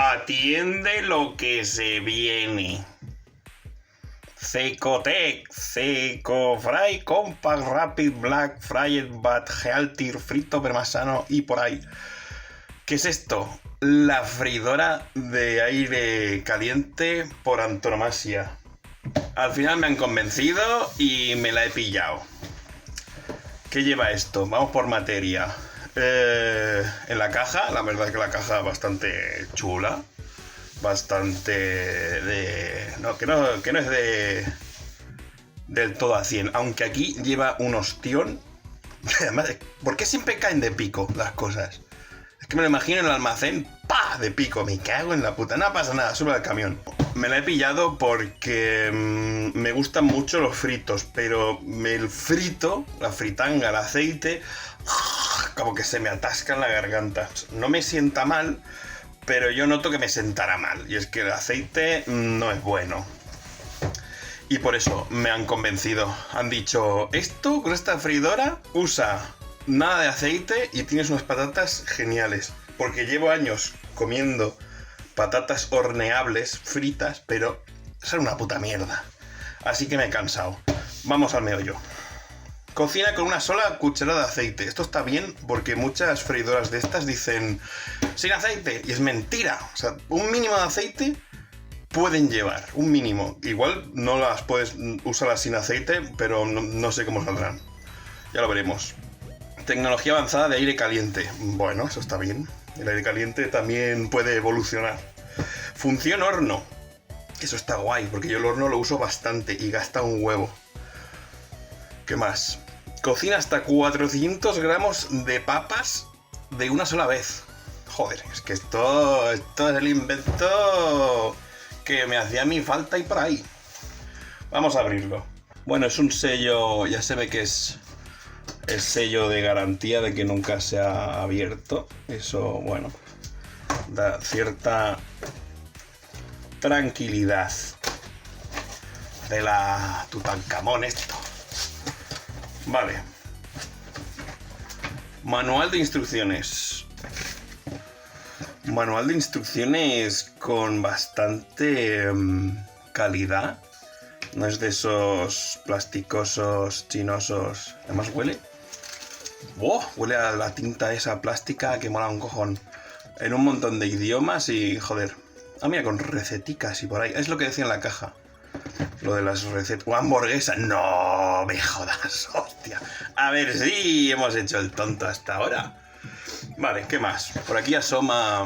Atiende lo que se viene. Secotec, Seco Fry, Compact Rapid Black Fried But Healthy, frito pero más sano y por ahí. ¿Qué es esto? La freidora de aire caliente por antonomasia. Al final me han convencido y me la he pillado. ¿Qué lleva esto? Vamos por materia. En la caja, la verdad es que la caja es bastante chula. Bastante de... No, que no es de... del todo a 100. Aunque aquí lleva un ostión. Además, ¿por qué siempre caen de pico las cosas? Es que me lo imagino en el almacén. ¡Pah! De pico. Me cago en la puta. No pasa nada, sube al camión. Me la he pillado porque me gustan mucho los fritos. Pero el frito, la fritanga, el aceite... como que se me atasca en la garganta. No me sienta mal, pero yo noto que me sentará mal. Y es que el aceite no es bueno. Y por eso me han convencido. Han dicho, esto con esta freidora usa nada de aceite y tienes unas patatas geniales. Porque llevo años comiendo patatas horneables, fritas, pero son una puta mierda. Así que me he cansado. Vamos al meollo. Cocina con una sola cucharada de aceite. Esto está bien porque muchas freidoras de estas dicen sin aceite. Y es mentira. O sea, un mínimo de aceite pueden llevar. Un mínimo. Igual no las puedes usarlas sin aceite, pero no sé cómo saldrán. Ya lo veremos. Tecnología avanzada de aire caliente. Bueno, eso está bien. El aire caliente también puede evolucionar. Función horno. Eso está guay porque yo el horno lo uso bastante y gasta un huevo. ¿Qué más? Cocina hasta 400 gramos de papas de una sola vez. Joder, es que esto es el invento que me hacía a mí falta y por ahí. Vamos a abrirlo. Bueno, es un sello, ya se ve que es el sello de garantía de que nunca se ha abierto. Eso, bueno, da cierta tranquilidad. De la Tutankamón esto. Vale. Manual de instrucciones. Manual de instrucciones con bastante calidad. No es de esos plasticosos chinosos. Además huele. ¡Oh! Huele a la tinta esa plástica que mola un cojón. En un montón de idiomas y joder. Ah, mira, con receticas y por ahí. Es lo que decía en la caja. Lo de las recetas. ¡O hamburguesa! ¡No me jodas! ¡Hostia! A ver si hemos hecho el tonto hasta ahora. Vale, ¿qué más? Por aquí asoma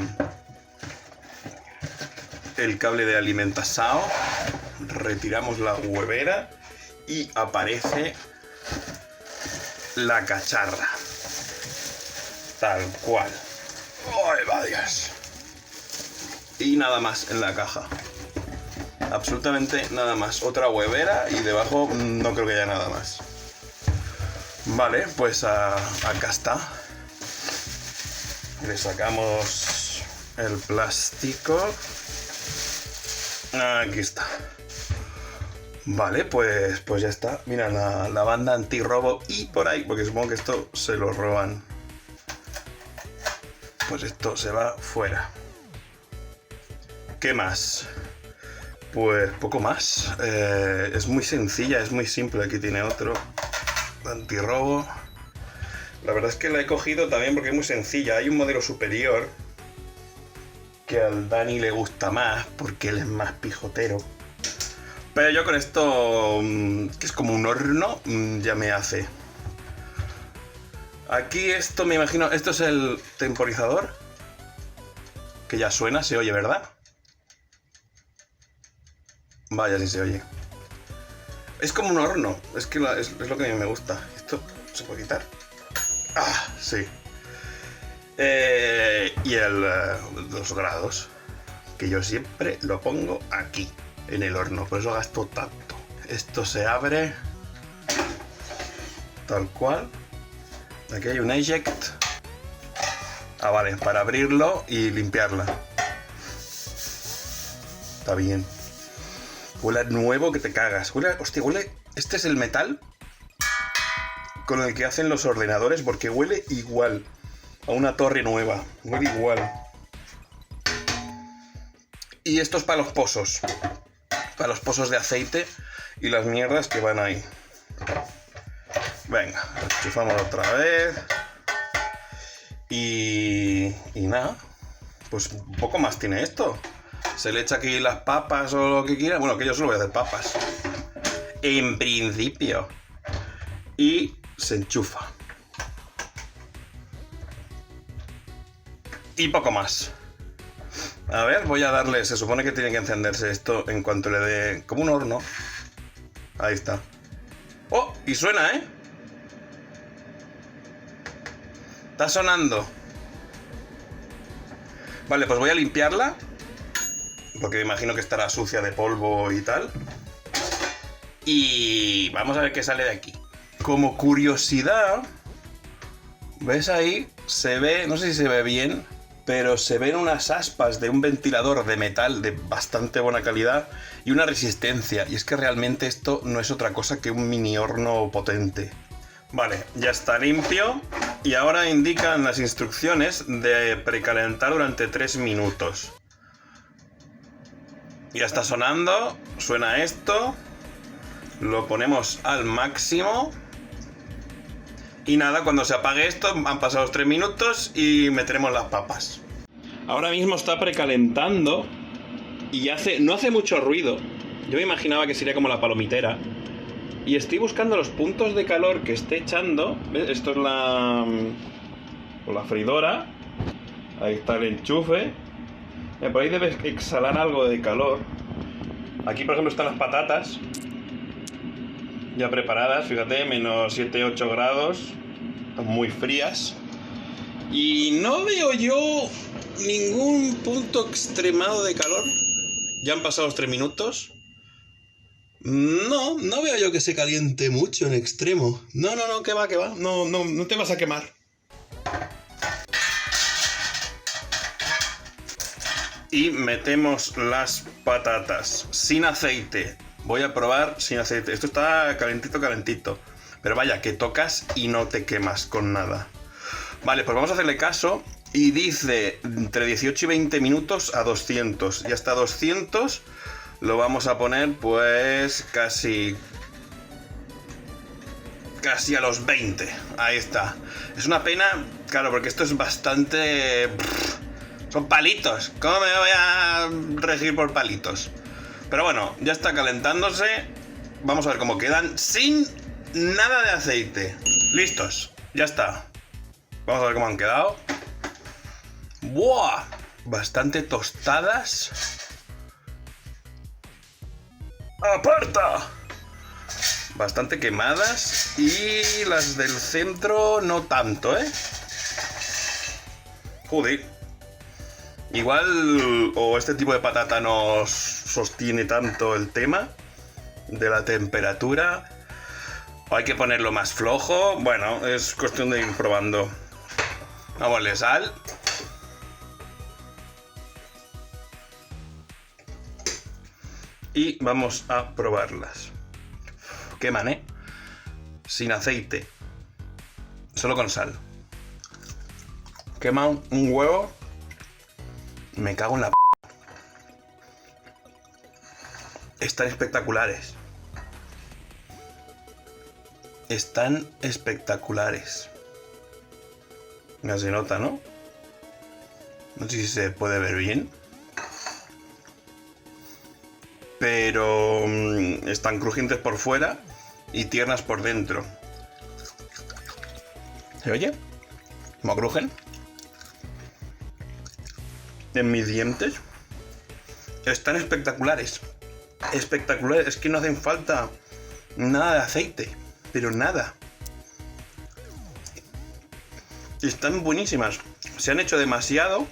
el cable de alimentación. Retiramos la huevera y aparece la cacharra. Tal cual. ¡Ay, va Dios! Y nada más en la caja. Absolutamente nada más. Otra huevera y debajo no creo que haya nada más. Vale, pues acá está. Le sacamos el plástico. Aquí está. Vale, pues ya está. Mira, la banda antirrobo y por ahí, porque supongo que esto se lo roban. Pues esto se va fuera. ¿Qué más? Pues poco más. Es muy sencilla, es muy simple. Aquí tiene otro antirrobo. La verdad es que la he cogido también porque es muy sencilla. Hay un modelo superior que al Dani le gusta más porque él es más pijotero. Pero yo con esto, que es como un horno, ya me hace. Aquí esto me imagino, esto es el temporizador. Que ya suena, se oye, ¿verdad? Vaya, sí se oye. Es como un horno, es que es lo que a mí me gusta. Esto se puede quitar. Ah, sí. Y los grados, que yo siempre lo pongo aquí, en el horno, por eso gasto tanto. Esto se abre tal cual. Aquí hay un eject. Ah, vale, para abrirlo y limpiarla. Está bien. Huele nuevo que te cagas. Huele, hostia, huele. Este es el metal con el que hacen los ordenadores porque huele igual a una torre nueva. Huele igual. Y esto es para los pozos. Para los pozos de aceite y las mierdas que van ahí. Venga, enchufamos otra vez. Y nada. Pues un poco más tiene esto. Se le echa aquí las papas o lo que quiera. Bueno, que yo solo voy a hacer papas. En principio. Y se enchufa. Y poco más. A ver, voy a darle... Se supone que tiene que encenderse esto en cuanto le dé... Como un horno. Ahí está. ¡Oh! Y suena, ¿eh? Está sonando. Vale, pues voy a limpiarla. Porque me imagino que estará sucia de polvo y tal. Y vamos a ver qué sale de aquí. Como curiosidad... ¿Ves ahí? Se ve... No sé si se ve bien... Pero se ven unas aspas de un ventilador de metal de bastante buena calidad y una resistencia. Y es que realmente esto no es otra cosa que un mini horno potente. Vale, ya está limpio. Y ahora indican las instrucciones de precalentar durante 3 minutos. Ya está sonando. Suena esto. Lo ponemos al máximo. Y nada, cuando se apague esto, han pasado los 3 minutos y meteremos las papas. Ahora mismo está precalentando y no hace mucho ruido. Yo me imaginaba que sería como la palomitera. Y estoy buscando los puntos de calor que esté echando. ¿Ves? Esto es la freidora. Ahí está el enchufe. Por ahí debe exhalar algo de calor. Aquí, por ejemplo, están las patatas. Ya preparadas, fíjate, menos 7-8 grados, están muy frías. Y no veo yo ningún punto extremado de calor. Ya han pasado los 3 minutos. No veo yo que se caliente mucho en extremo. No, que va. No te vas a quemar. Y metemos las patatas sin aceite. Voy a probar sin aceite. Esto está calentito. Pero vaya, que tocas y no te quemas con nada. Vale, pues vamos a hacerle caso. Y dice entre 18 y 20 minutos a 200. Y hasta 200 lo vamos a poner pues casi a los 20. Ahí está. Es una pena, claro, porque esto es bastante... Son palitos. ¿Cómo me voy a regir por palitos? Pero bueno, ya está calentándose. Vamos a ver cómo quedan sin nada de aceite. Listos, ya está. Vamos a ver cómo han quedado. ¡Buah! Bastante tostadas. ¡Aparta! Bastante quemadas. Y las del centro no tanto, ¿eh? Joder. Igual, o este tipo de patata no sostiene tanto el tema de la temperatura, o hay que ponerlo más flojo. Bueno, es cuestión de ir probando. Vamos a ponerle sal. Y vamos a probarlas. Queman, ¿eh? Sin aceite. Solo con sal. Queman un huevo. Me cago en la... Están espectaculares. Están espectaculares. Ya se nota, ¿no? No sé si se puede ver bien. Pero están crujientes por fuera y tiernas por dentro. ¿Se oye? ¿Cómo crujen? En mis dientes. Están espectaculares. Espectaculares. Es que no hacen falta nada de aceite. Pero nada. Están buenísimas. Se han hecho demasiado.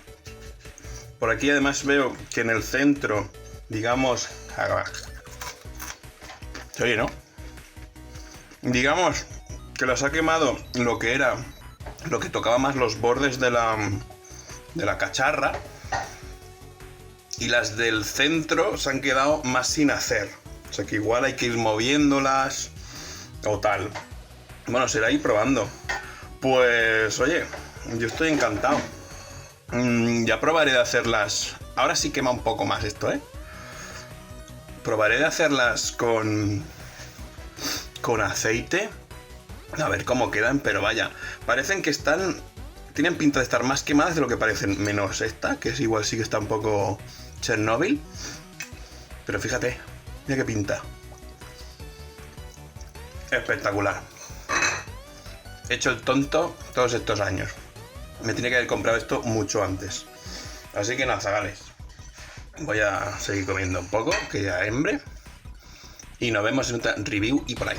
Por aquí además veo que en el centro, digamos... Se oye, ¿no? Digamos que las ha quemado lo que era... Lo que tocaba más los bordes de la cacharra. Y las del centro se han quedado más sin hacer. O sea que igual hay que ir moviéndolas o tal. Bueno, será ir probando. Pues oye, yo estoy encantado. Ya probaré de hacerlas Ahora sí quema un poco más esto, ¿eh? Probaré de hacerlas con aceite. A ver cómo quedan, pero vaya. Parecen que están... Tienen pinta de estar más quemadas de lo que parecen. Menos esta, que es igual sí que está un poco Chernobyl. Pero fíjate, mira qué pinta. Espectacular. He hecho el tonto todos estos años. Me tiene que haber comprado esto mucho antes. Así que nada, zagales. Voy a seguir comiendo un poco, que ya hambre. Y nos vemos en otra review y por ahí.